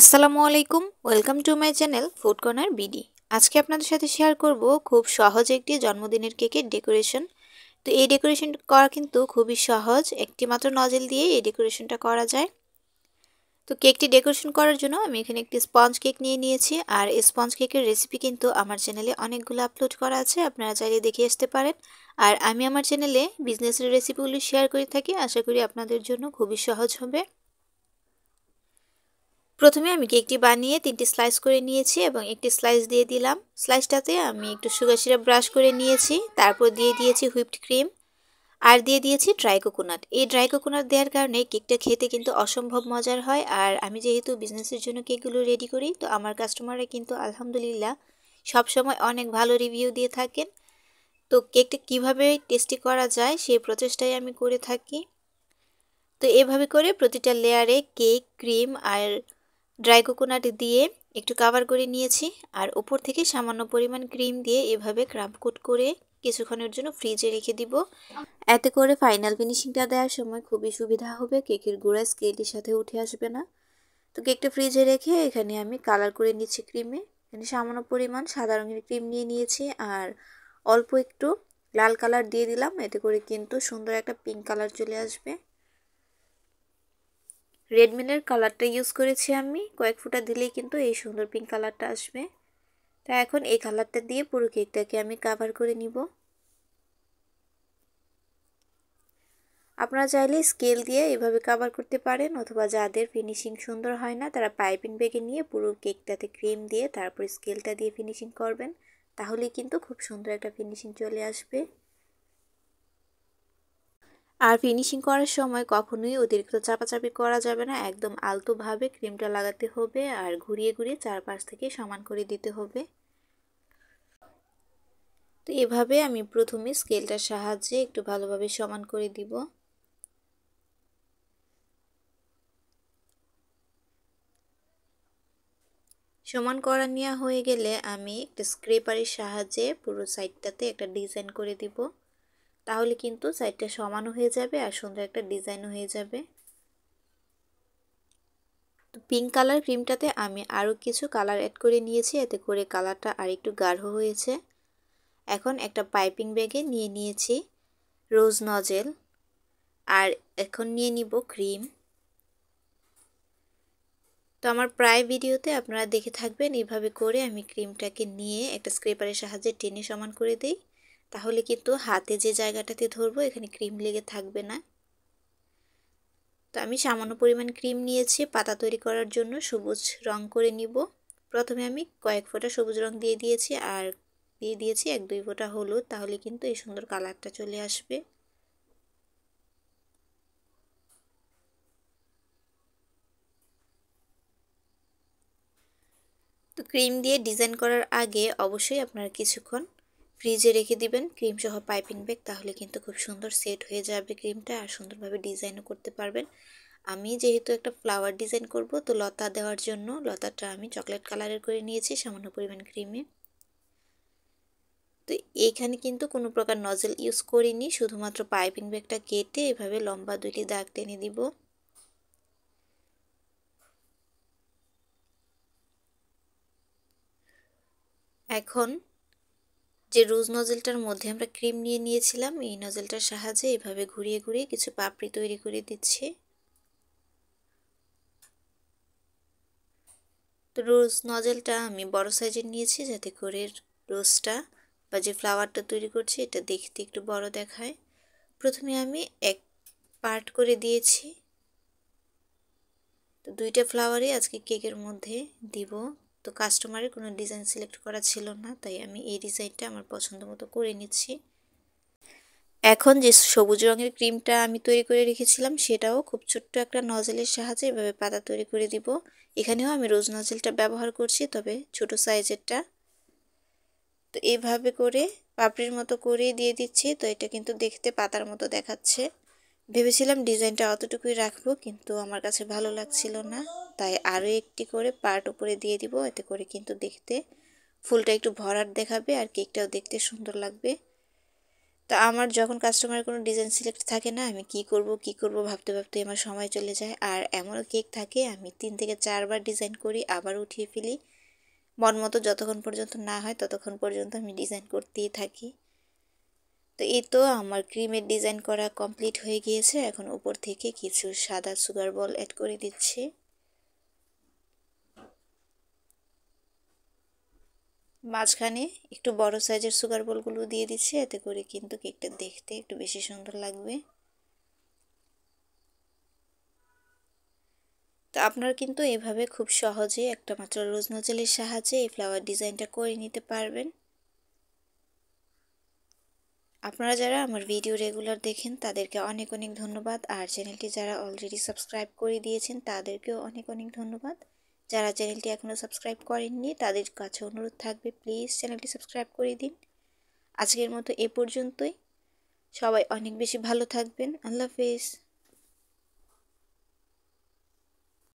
আসসালামু আলাইকুম, welcome to my channel food corner BD. আজকে আপনাদের সাথে শেয়ার করব খুব সহজ একটি জন্মদিনের কেকের ডেকোরেশন। তো এই ডেকোরেশন করা কিন্তু খুবই সহজ, একটি মাত্র নজেল দিয়ে এই ডেকোরেশনটা করা যায়। তো কেকটি ডেকোরেশন করার জন্য আমি এখানে একটি স্পঞ্জ কেক নিয়ে নিয়েছি, আর এই স্পঞ্জ কেকের রেসিপি কিন্তু আমার চ্যানেলে অনেকগুলো আপলোড করা আছে, আপনারা চাইলে দেখে আসতে পারেন। আর আমি আমার চ্যানেলে বিজনেসের রেসিপিগুলো শেয়ার করে থাকি, আশা করি আপনাদের জন্য খুবই সহজ হবে। প্রথমে আমি কেকটি বানিয়ে 3টি স্লাইস করে নিয়েছি এবং একটি স্লাইস দিয়ে দিলাম। স্লাইসটাতে আমি একটু সুগার সিরাপ ব্রাশ করে নিয়েছি, তারপর দিয়ে দিয়েছি হুইপড ক্রিম আর দিয়ে দিয়েছি ড্রাই কোকোনাট। এই ড্রাই কোকোনাট দেওয়ার কারণে কেকটা খেতে কিন্তু অসম্ভব মজার হয়। আর আমি যেহেতু বিজনেসের জন্য কেকগুলো রেডি করি, তো আমার কাস্টমাররা কিন্তু আলহামদুলিল্লাহ সবসময় অনেক ভালো রিভিউ দিয়ে থাকেন। তো কেকটা কিভাবে টেস্টি করা যায় সেই প্রচেষ্টাই আমি করে থাকি। তো এভাবে করে প্রতিটা লেয়ারে কেক, ক্রিম আর ড্রাই কোকোনাট দিয়ে একটু কভার করে নিয়েছি, আর উপর থেকে সামান্য পরিমাণ ক্রিম দিয়ে এভাবে ক্রাম্প কোট করে কিছুক্ষণের জন্য ফ্রিজে রেখে দিব। এতে করে ফাইনাল ফিনিশিংটা দেওয়ার সময় খুবই সুবিধা হবে, কেকের গুঁড়া স্কেলের সাথে উঠে আসবে না। তো কেকটা ফ্রিজে রেখে এখানে আমি কালার করে নিচ্ছি ক্রিমে। এখানে সামান্য পরিমাণ সাদা রঙের ক্রিম নিয়ে নিয়েছি আর অল্প একটু লাল কালার দিয়ে দিলাম, এতে করে কিন্তু সুন্দর একটা পিঙ্ক কালার চলে আসবে। রেড মিলের কালারটা ইউজ করেছি আমি, কয়েক ফোঁটা দিলেই কিন্তু এই সুন্দর পিঙ্ক কালারটা আসবে। তা এখন এই কালারটা দিয়ে পুরো কেকটাকে আমি কভার করে নিব। আপনারা চাইলে স্কেল দিয়ে এভাবে কভার করতে পারেন, অথবা যাদের ফিনিশিং সুন্দর হয় না তারা পাইপিং ব্যাগে নিয়ে পুরো কেকটাতে ক্রিম দিয়ে তারপর স্কেলটা দিয়ে ফিনিশিং করবেন, তাহলেই কিন্তু খুব সুন্দর একটা ফিনিশিং চলে আসবে। আর ফিনিশিং করার সময় কখনোই অতিরিক্ত চাপাচাপি করা যাবে না, একদম আলতোভাবে ক্রিমটা লাগাতে হবে আর ঘুরিয়ে ঘুরিয়ে চারপাশ থেকে সমান করে দিতে হবে। তো এভাবে আমি প্রথমে স্কেলটার সাহায্যে একটু ভালোভাবে সমান করে দিব। সমান করা নেওয়া হয়ে গেলে আমি একটা স্ক্রেপারের সাহায্যে পুরো সাইডটাতে একটা ডিজাইন করে দিব, তাহলে কিন্তু সাইডটা সমানও হয়ে যাবে আর সুন্দর একটা ডিজাইনও হয়ে যাবে। তো পিঙ্ক কালার ক্রিমটাতে আমি আরও কিছু কালার অ্যাড করে নিয়েছি, এতে করে কালারটা আর একটু গাঢ় হয়েছে। এখন একটা পাইপিং ব্যাগে নিয়ে নিয়েছি রোজ নজেল, আর এখন নিয়ে নিব ক্রিম। তো আমার প্রায় ভিডিওতে আপনারা দেখে থাকবেন এইভাবে করে আমি ক্রিমটাকে নিয়ে একটা স্ক্রেপারের সাহায্যে টেনে সমান করে দিই, তাহলে কিন্তু হাতে যে জায়গাটাতে ধরবো এখানে ক্রিম লেগে থাকবে না। তো আমি সামান্য পরিমাণ ক্রিম নিয়েছি পাতা তৈরি করার জন্য, সবুজ রং করে নিব। প্রথমে আমি কয়েক ফোঁটা সবুজ রং দিয়ে দিয়েছি আর দিয়ে দিয়েছি 1-2 ফোঁটা হলুদ, তাহলে কিন্তু এই সুন্দর কালারটা চলে আসবে। তো ক্রিম দিয়ে ডিজাইন করার আগে অবশ্যই আপনারা কিছুক্ষণ ফ্রিজে রেখে দিবেন ক্রিম সহ পাইপিং ব্যাগ, তাহলে কিন্তু খুব সুন্দর সেট হয়ে যাবে ক্রিমটা আর সুন্দরভাবে ডিজাইনও করতে পারবেন। আমি যেহেতু একটা ফ্লাওয়ার ডিজাইন করব, তো লতা দেওয়ার জন্য লতাটা আমি চকলেট কালারের করে নিয়েছি সামান্য পরিমাণ ক্রিমে। তো এইখানে কিন্তু কোনো প্রকার নজেল ইউজ করিনি, শুধুমাত্র পাইপিং ব্যাগটা কেটে এভাবে লম্বা 2টি দাগ টেনে দিব। এখন যে রোজ নজেলটার মধ্যে আমরা ক্রিম নিয়ে নিয়েছিলাম, এই নজেলটার সাহায্যে এভাবে ঘুরিয়ে ঘুরিয়ে কিছু পাপড়ি তৈরি করে দিচ্ছি। তো রোজ নজেলটা আমি বড় সাইজের নিয়েছি, যাতে করে রোজটা বা যে ফ্লাওয়ারটা তৈরি করছি এটা দেখতে একটু বড় দেখায়। প্রথমে আমি এক পার্ট করে দিয়েছি। তো 2টা ফ্লাওয়ারই আজকে কেকের মধ্যে দিব। তো কাস্টমারের কোনো ডিজাইন সিলেক্ট করা ছিল না, তাই আমি এই ডিজাইনটা আমার পছন্দ মতো করে নিচ্ছি। এখন যে সবুজ রঙের ক্রিমটা আমি তৈরি করে রেখেছিলাম সেটাও খুব ছোট্ট একটা নজেলের সাহায্যে এভাবে পাতা তৈরি করে দিব। এখানেও আমি রোজ নজেলটা ব্যবহার করছি, তবে ছোট সাইজেরটা। তো এইভাবে করে পাপড়ির মতো করে দিয়ে দিচ্ছি। তো এটা কিন্তু দেখতে পাতার মতো দেখাচ্ছে। ভেবেছিলাম ডিজাইনটা অতটুকুই রাখবো, কিন্তু আমার কাছে ভালো লাগছিল না, তাই আরও একটি করে পার্ট উপরে দিয়ে দিব, এতে করে কিন্তু দেখতে ফুলটা একটু ভরাট দেখাবে আর কেকটাও দেখতে সুন্দর লাগবে। তো আমার যখন কাস্টমারের কোনো ডিজাইন সিলেক্ট থাকে না, আমি কি করব ভাবতে ভাবতে আমার সময় চলে যায়। আর এমনও কেক থাকে আমি 3 থেকে 4 বার ডিজাইন করি, আবার উঠিয়ে ফেলি। মন মতো যতক্ষণ পর্যন্ত না হয় ততক্ষণ পর্যন্ত আমি ডিজাইন করতেই থাকি। তো এই তো আমার ক্রিমের ডিজাইন করা কমপ্লিট হয়ে গিয়েছে। এখন উপর থেকে কিছু সাদা সুগার বল অ্যাড করে দিচ্ছি। মাঝখানে একটু বড় সাইজের সুগার বলগুলো দিয়ে দিচ্ছি, এতে করে কিন্তু কেকটা দেখতে একটু বেশি সুন্দর লাগবে। তো আপনারা কিন্তু এভাবে খুব সহজে একটা মাত্র রোজ নজেলের সাহায্যে এই ফ্লাওয়ার ডিজাইনটা করে নিতে পারবেন। আপনারা যারা আমার ভিডিও রেগুলার দেখেন তাদেরকে অনেক অনেক ধন্যবাদ। আর চ্যানেলটি যারা অলরেডি সাবস্ক্রাইব করে দিয়েছেন তাদেরকেও অনেক অনেক ধন্যবাদ। যারা চ্যানেলটি এখনও সাবস্ক্রাইব করেননি তাদের কাছে অনুরোধ থাকবে প্লিজ চ্যানেলটি সাবস্ক্রাইব করে দিন। আজকের মতো এ পর্যন্তই। সবাই অনেক বেশি ভালো থাকবেন। আল্লাহ হাফেজ।